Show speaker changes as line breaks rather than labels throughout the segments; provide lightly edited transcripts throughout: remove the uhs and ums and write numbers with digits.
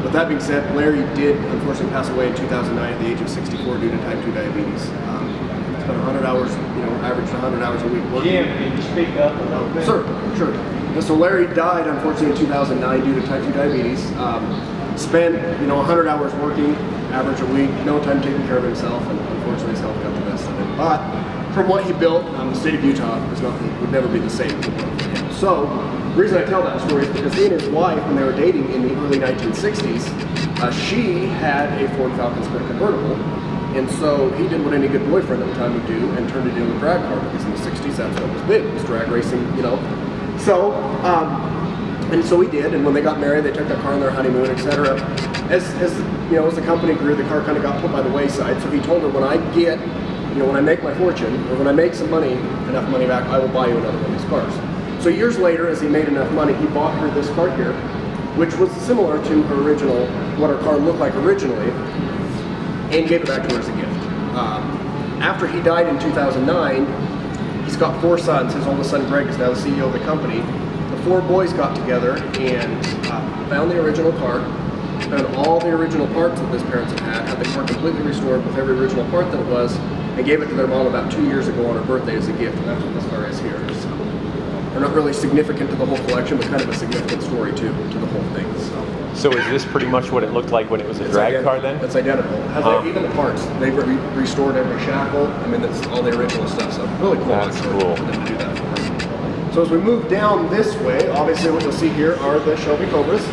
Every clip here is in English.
With that being said, Larry did unfortunately pass away in 2009 at the age of 64 due to type 2 diabetes. Spent 100 hours, averaged 100 hours a week working.
Jim, can you speak up a little bit?
Sure. And so Larry died unfortunately in 2009 due to type 2 diabetes. Spent 100 hours working, average a week, no time taking care of himself, and unfortunately his health got the best of him. But from what he built, the state of Utah would never be the same for him. So the reason I tell that story is because he and his wife, when they were dating in the early 1960s, she had a Ford Falcon Sport convertible. And so he did what any good boyfriend at the time would do and turned it into a drag car, because in the 60s that's what was big, was drag racing, So, and so he did, and when they got married, they took that car on their honeymoon, etc. As the company grew, the car kind of got put by the wayside. So he told her, when I get, when I make my fortune, or when I make some money, enough money back, I will buy you another one of these cars. So years later, as he made enough money, he bought her this car here, which was similar to her original, what her car looked like originally, and gave it back to her as a gift. After he died in 2009, he's got 4 sons. His oldest son, Greg, is now the CEO of the company. The 4 boys got together and found the original car, found all the original parts that his parents had the car completely restored with every original part that it was, and gave it to their mom about 2 years ago on her birthday as a gift. And that's what this car is here. So they're not really significant to the whole collection, but kind of a significant story to the whole thing.
So is this pretty much what it looked like when it was a drag car then?
It's identical. It has even the parts. They've restored every shackle. That's all the original stuff. So really cool.
That's cool.
For them to do that for us. So as we move down this way, obviously what you'll see here are the Shelby Cobras.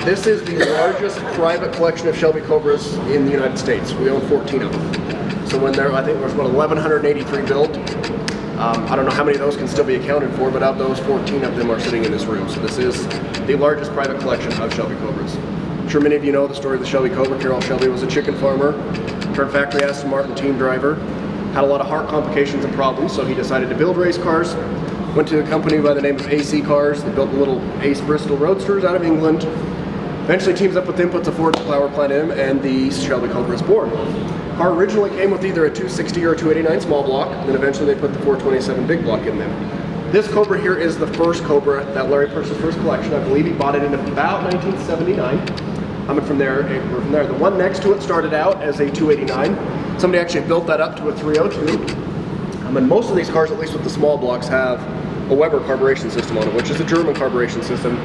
This is the largest private collection of Shelby Cobras in the United States. We own 14 of them. So when I think there's 1,183 built. I don't know how many of those can still be accounted for, but of those, 14 of them are sitting in this room. So this is the largest private collection of Shelby Cobras. I'm sure many of you know the story of the Shelby Cobra. Carroll Shelby was a chicken farmer, turned factory Aston Martin team driver, had a lot of heart complications and problems, so he decided to build race cars. Went to a company by the name of AC Cars. They built the little Ace Bristol Roadsters out of England. Eventually teams up with them, puts a Ford power plant in them, and the Shelby Cobra is born. The car originally came with either a 260 or a 289 small block, and then eventually they put the 427 big block in them. This Cobra here is the first Cobra that Larry purchased for his collection. I believe he bought it in about 1979. From there. The one next to it started out as a 289. Somebody actually built that up to a 302. And most of these cars, at least with the small blocks, have a Weber carburation system on it, which is a German carburation system.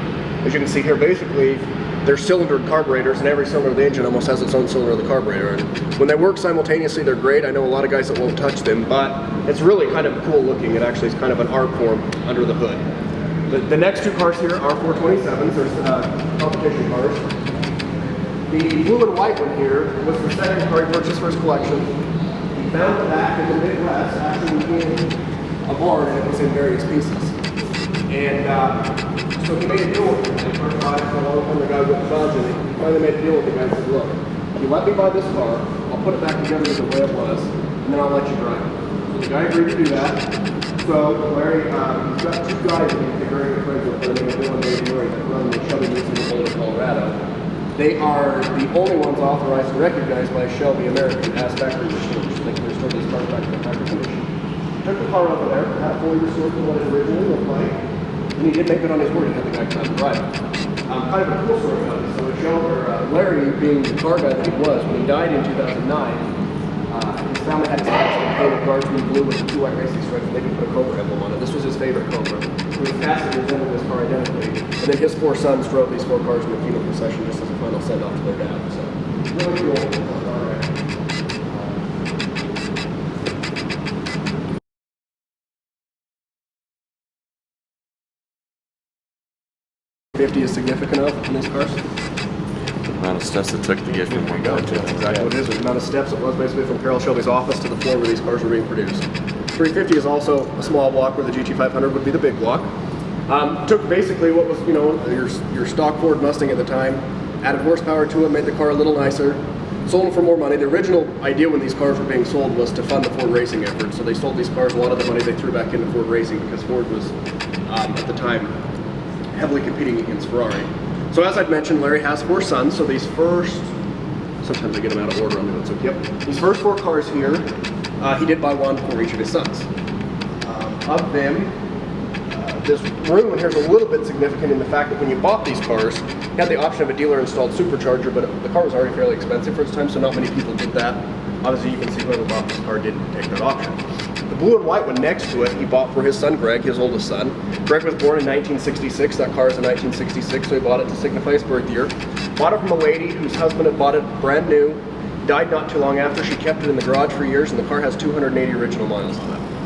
As you can see here, basically, they're cylindered carburetors, and every cylinder of the engine almost has its own cylinder of the carburetor. And when they work simultaneously, they're great. I know a lot of guys that won't touch them, but it's really kind of cool looking. It actually is kind of an art form under the hood. The next 2 cars here are 427s. There's competition cars. The blue and white one here was the second car he purchased for his collection. He found it back in the Midwest, actually in a barn, and it was in various pieces. And so he made a deal with him. They first bought it for a long time, the guy wouldn't budge, and he finally made a deal with the guy and said, look, if you let me buy this car, I'll put it back together the way it was, and then I'll let you drive it. So the guy agreed to do that. So Larry, he's got 2 guys that he's very good friends with, by the name of Bill and Dave Murray, that run the Shelby Museum in Boulder, Colorado. They are the only ones authorized and recognized by Shelby American as factory machines. They can restore these cars back to the factory condition. Took the car over there, had it fully restored to what it originally looked like, and he did make it on his word. He had the guy come out and drive it. Kind of a cool story about this. So Larry, being the car guy that he was, when he died in 2009, his family had his casket painted guardsman blue with the 2 white racing stripes, and they could put a Cobra emblem on it. This was his favorite Cobra. So his casket resembled this car identically. And then his 4 sons drove these 4 cars in the funeral procession just as a final send-off to their dad. So really cool. $50 is significant enough in these cars?
The amount of steps it took to get from one car to
That's exactly what it is. The amount of steps it was basically from Carroll Shelby's office to the floor where these cars were being produced. 350 is also a small block, where the GT500 would be the big block. Took basically what was, your stock Ford Mustang at the time, added horsepower to it, made the car a little nicer, sold them for more money. The original idea when these cars were being sold was to fund the Ford racing effort. So they sold these cars, a lot of the money they threw back into Ford racing, because Ford was, at the time, heavily competing against Ferrari. So as I'd mentioned, Larry has 4 sons. So these first, sometimes I get them out of order on the notes. So yep, these first 4 cars here, he did buy one for each of his sons. Of them, This maroon one here is a little bit significant in the fact that when you bought these cars, you had the option of a dealer-installed supercharger, but the car was already fairly expensive for its time, so not many people did that. Obviously, you can see whoever bought this car didn't take that option. The blue and white one next to it, he bought for his son Greg, his oldest son. Greg was born in 1966. That car is a 1966, so he bought it to signify his birth year. Bought it from a lady whose husband had bought it brand new, died not too long after. She kept it in the garage for years, and the car has 280 original miles on it.